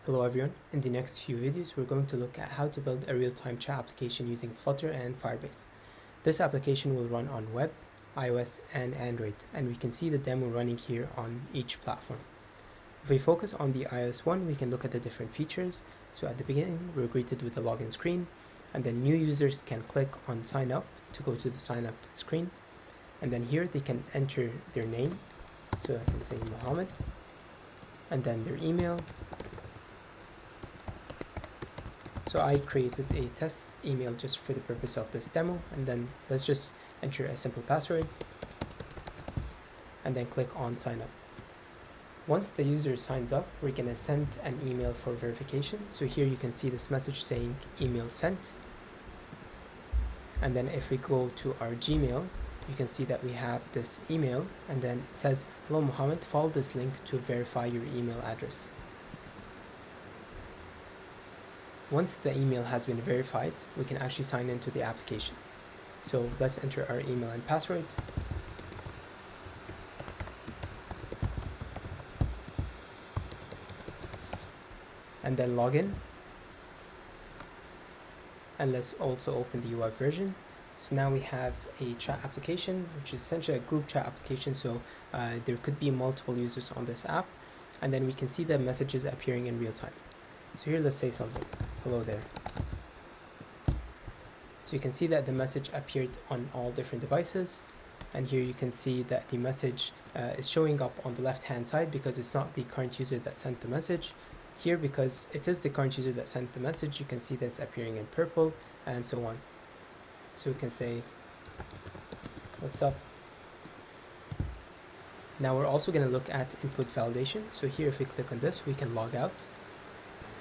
Hello everyone, in the next few videos we're going to look at how to build a real-time chat application using Flutter and Firebase. This application will run on web, iOS and Android, and we can see the demo running here on each platform. If we focus on the iOS one, we can look at the different features. So at the beginning we're greeted with a login screen, and then new users can click on sign up to go to the sign up screen, and then here they can enter their name, so I can say Mohammed, and then their email. So I created a test email just for the purpose of this demo, and then let's just enter a simple password and then click on sign up. Once the user signs up, we're going to send an email for verification. So here you can see this message saying email sent. And then if we go to our Gmail, you can see that we have this email, and then it says, "Hello Mohammed, follow this link to verify your email address." Once the email has been verified, we can actually sign into the application. So let's enter our email and password. And then log in. And let's also open the web version. So now we have a chat application, which is essentially a group chat application. So there could be multiple users on this app. And then we can see the messages appearing in real time. So here, let's say something. Hello there. So you can see that the message appeared on all different devices. And here you can see that the message is showing up on the left-hand side because it's not the current user that sent the message. Here, because it is the current user that sent the message, you can see that it's appearing in purple and so on. So we can say, "What's up?" Now we're also going to look at input validation. So here, if we click on this, we can log out.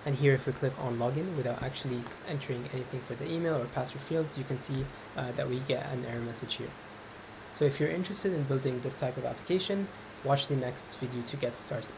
And here, if we click on login without actually entering anything for the email or password fields, you can see that we get an error message here. So if you're interested in building this type of application, watch the next video to get started.